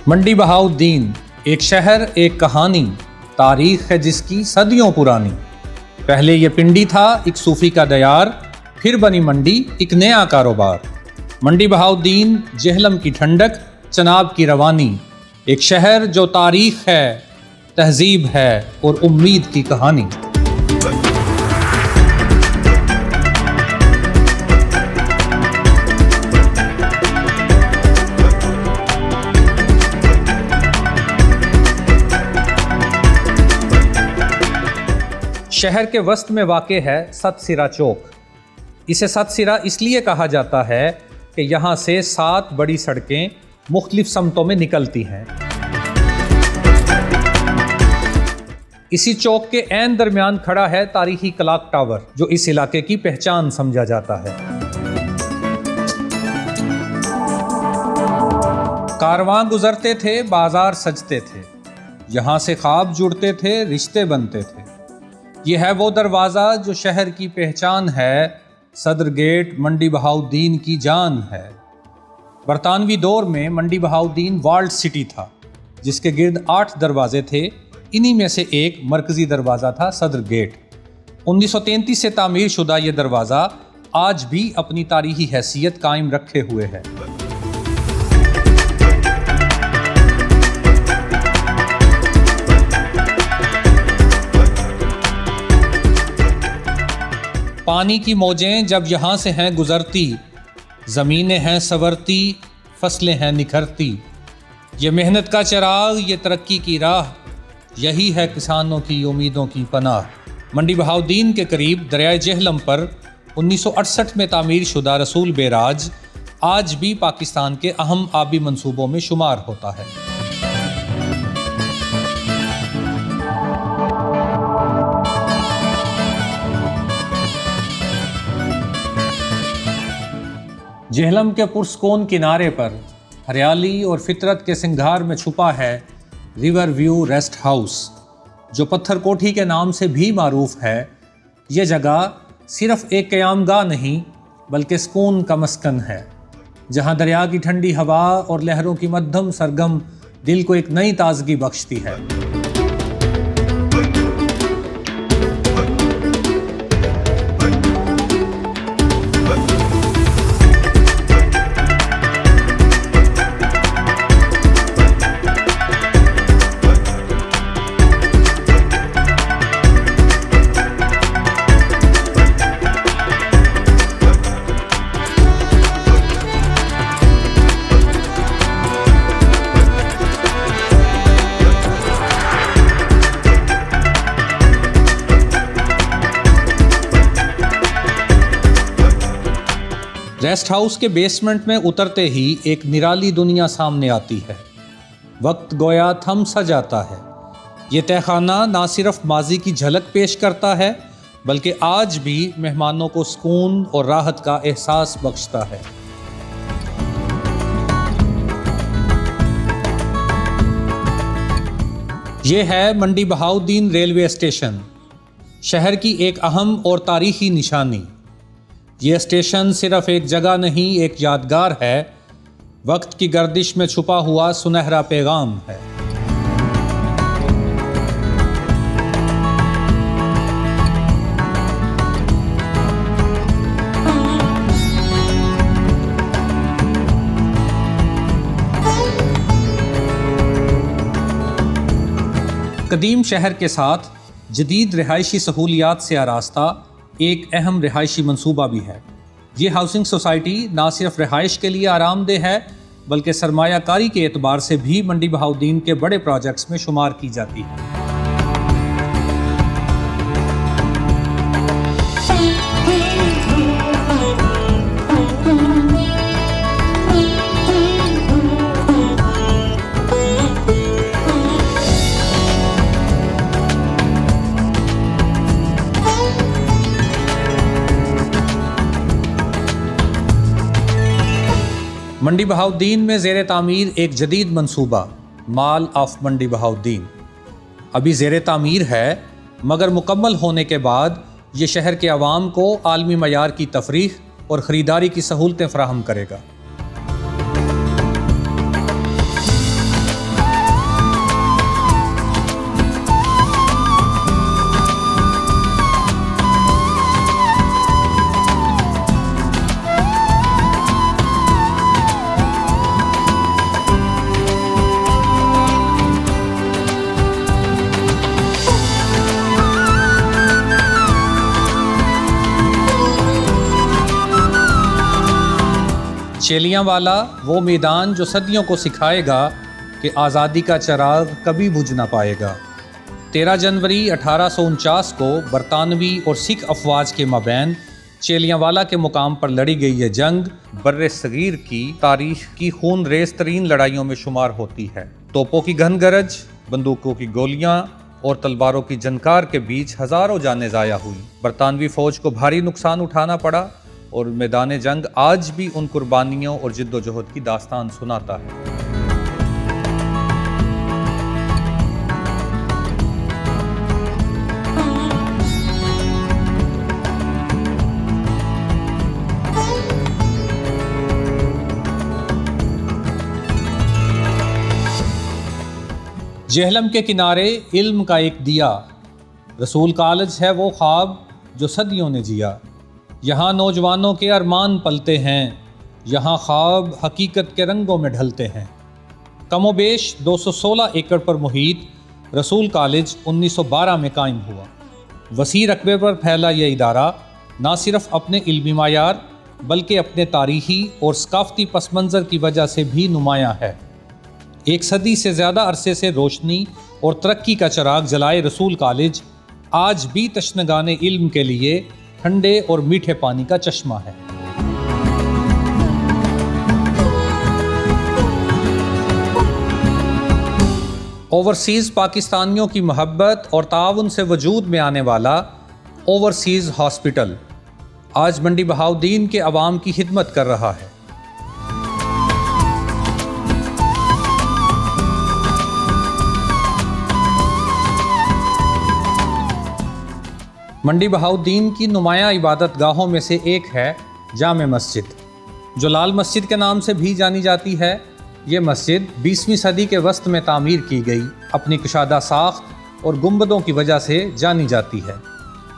मंडी बहाउद्दीन, एक शहर एक कहानी, तारीख है जिसकी सदियों पुरानी। पहले ये पिंडी था एक सूफी का दयार, फिर बनी मंडी एक नया कारोबार। मंडी बहाउद्दीन जेहलम की ठंडक, चनाब की रवानी, एक शहर जो तारीख है, तहजीब है और उम्मीद की कहानी। शहर के वस्त में वाक़े है सतसिरा चौक। इसे सतसिरा इसलिए कहा जाता है कि यहाँ से 7 बड़ी सड़कें मुख्तलिफ समतों में निकलती हैं। इसी चौक के ऐन दरमियान खड़ा है तारीखी क्लॉक टावर, जो इस इलाके की पहचान समझा जाता है। कारवां गुजरते थे, बाजार सजते थे, यहाँ से ख्वाब जुड़ते थे, रिश्ते बनते थे। यह है वो दरवाज़ा जो शहर की पहचान है, सदर गेट मंडी बहाउद्दीन की जान है। बरतानवी दौर में मंडी बहाउद्दीन वॉल्ड सिटी था, जिसके गिर्द 8 दरवाजे थे। इन्हीं में से एक मरकज़ी दरवाज़ा था सदर गेट। 1933 से तामीर शुदा ये दरवाज़ा आज भी अपनी तारीखी हैसियत कायम रखे हुए है। पानी की मौजें जब यहाँ से हैं गुज़रती, ज़मीनें हैं संवरती, फसलें हैं निखरती। ये मेहनत का चिराग, ये तरक्की की राह, यही है किसानों की उम्मीदों की पनाह। मंडी बहाउद्दीन के करीब दरियाए जेहलम पर 1968 में तामीर शुदा रसूल बैराज आज भी पाकिस्तान के अहम आबी मंसूबों में शुमार होता है। जेहलम के पुरस्कून किनारे पर हरियाली और फितरत के सिंगार में छुपा है रिवर व्यू रेस्ट हाउस, जो पत्थर कोठी के नाम से भी मारूफ है। ये जगह सिर्फ एक क़यामगाह नहीं बल्कि सुकून का मस्कन है, जहाँ दरिया की ठंडी हवा और लहरों की मध्यम सरगम दिल को एक नई ताजगी बख्शती है। रेस्ट हाउस के बेसमेंट में उतरते ही एक निराली दुनिया सामने आती है। वक्त गोया थम सा जाता है। ये तहखाना ना सिर्फ माजी की झलक पेश करता है बल्कि आज भी मेहमानों को सुकून और राहत का एहसास बख्शता है। ये है मंडी बहाउद्दीन रेलवे स्टेशन, शहर की एक अहम और तारीखी निशानी। ये स्टेशन सिर्फ एक जगह नहीं, एक यादगार है। वक्त की गर्दिश में छुपा हुआ सुनहरा पैगाम है। कदीम शहर के साथ जदीद रिहायशी सहूलियात से आरास्ता एक अहम रिहायशी मंसूबा भी है। ये हाउसिंग सोसाइटी ना सिर्फ रिहाइश के लिए आरामदेह है बल्कि सरमायाकारी के एतबार से भी मंडी बहाउद्दीन के बड़े प्रोजेक्ट्स में शुमार की जाती है। मंडी बहाउद्दीन में ज़ेर तामीर एक जदीद मंसूबा माल ऑफ मंडी बहाउद्दीन अभी ज़ेर तामीर है, मगर मुकम्मल होने के बाद ये शहर के अवाम को आलमी मयार की तफरीह और ख़रीदारी की सहूलतें फ़राहम करेगा। चेलियांवाला वो मैदान जो सदियों को सिखाएगा कि आज़ादी का चिराग कभी बुझ ना पाएगा। 13 जनवरी 1849 को बरतानवी और सिख अफवाज के माबैन चेलियांवाला के मुकाम पर लड़ी गई ये जंग बर्रे सगीर की तारीख की खून रेज तरीन लड़ाइयों में शुमार होती है। तोपों की घन गरज, बंदूकों की गोलियां और तलवारों की जनकार के बीच हजारों जानें ज़ाया हुई। बरतानवी फौज को भारी नुकसान उठाना पड़ा और मैदान जंग आज भी उन कुर्बानियों और जिद्दोजहद की दास्तान सुनाता है। जेहलम के किनारे इल्म का एक दिया, रसूल कॉलेज है वो ख्वाब जो सदियों ने जिया। यहाँ नौजवानों के अरमान पलते हैं, यहाँ ख्वाब हकीकत के रंगों में ढलते हैं। कमोबेश 216 एकड़ पर मुहित रसूल कॉलेज 1912 में कायम हुआ। वसी रकबे पर फैला यह इदारा ना सिर्फ अपने इल्मी मायार बल्कि अपने तारीखी और सकाफती पस मंज़र की वजह से भी नुमायाँ है। एक सदी से ज़्यादा अरसे से रोशनी और तरक्की का चिराग जलाए रसूल कॉलेज आज भी तशनगाने इल्म के लिए ठंडे और मीठे पानी का चश्मा है। ओवरसीज़ पाकिस्तानियों की मोहब्बत और ताउन से वजूद में आने वाला ओवरसीज़ हॉस्पिटल आज मंडी बहाउद्दीन के अवाम की खिदमत कर रहा है। मंडी बहाउद्दीन की नुमायाँ इबादत गाहों में से एक है जामे मस्जिद, जो लाल मस्जिद के नाम से भी जानी जाती है। ये मस्जिद 20वीं सदी के वस्त में तामीर की गई अपनी कुशादा साख्त और गुंबदों की वजह से जानी जाती है।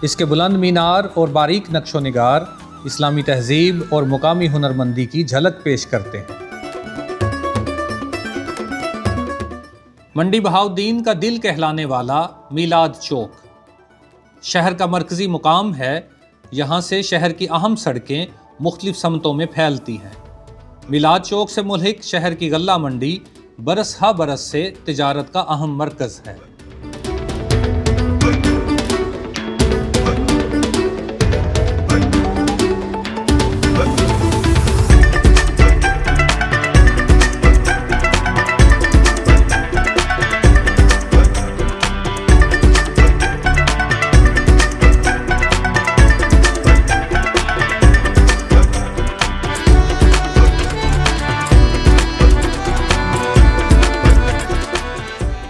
इसके बुलंद मीनार और बारीक नक्शो निगार इस्लामी तहजीब और मुकामी हुनरमंदी की झलक पेश करते हैं। मंडी बहाउद्दीन का दिल कहलाने वाला मीलाद चौक शहर का मरकज़ी मुकाम है। यहाँ से शहर की अहम सड़कें मुख्तलिफ समतों में फैलती हैं। मीलाद चौक से मुल्हिक शहर की गल्ला मंडी बरस हा बरस से तिजारत का अहम मरकज़ है।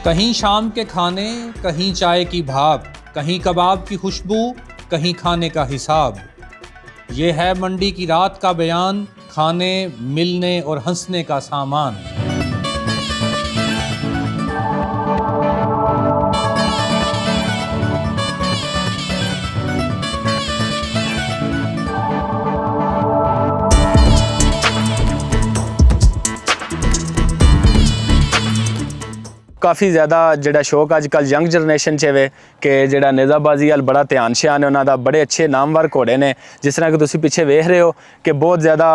कहीं शाम के खाने, कहीं चाय की भाप, कहीं कबाब की खुशबू, कहीं खाने का हिसाब। ये है मंडी की रात का बयान, खाने, मिलने और हंसने का सामान। काफ़ी ज़्यादा जिहड़ा शौक अजकल यंग जनरेशन च वे कि जिहड़ा नेज़ाबाजी वाल बड़ा ध्यान श्यान है। उन्होंने बड़े अच्छे नामवर घोड़े ने, जिस तरह कि तुसीं पिछे वेख रहे हो कि बहुत ज़्यादा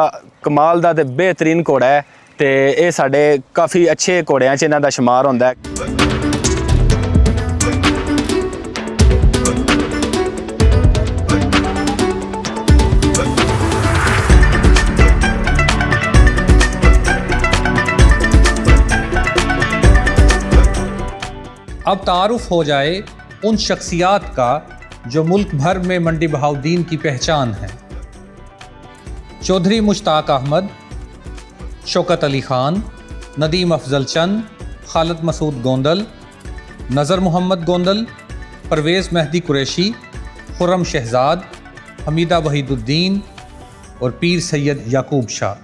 कमाल दा ते बेहतरीन घोड़ा है। तो ये साढ़े काफ़ी अच्छे घोड़ियां च इन्हां दा शुमार होंदा है। अब तारुफ हो जाए उन शख्सियात का जो मुल्क भर में मंडी बहाउद्दीन की पहचान है। चौधरी मुश्ताक अहमद, शौकत अली खान, नदीम अफजल चंद, खालिद मसूद गोंदल, नज़र मोहम्मद गोंदल, परवेज़ मेहदी कुरैशी, खुर्रम शहजाद, हमीदा वहीदुद्दीन और पीर सैयद याकूब शाह।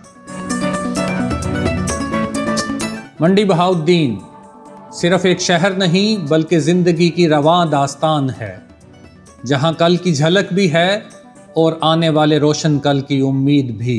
मंडी बहाउद्दीन सिर्फ एक शहर नहीं बल्कि ज़िंदगी की रवां दास्तान है, जहां कल की झलक भी है और आने वाले रोशन कल की उम्मीद भी।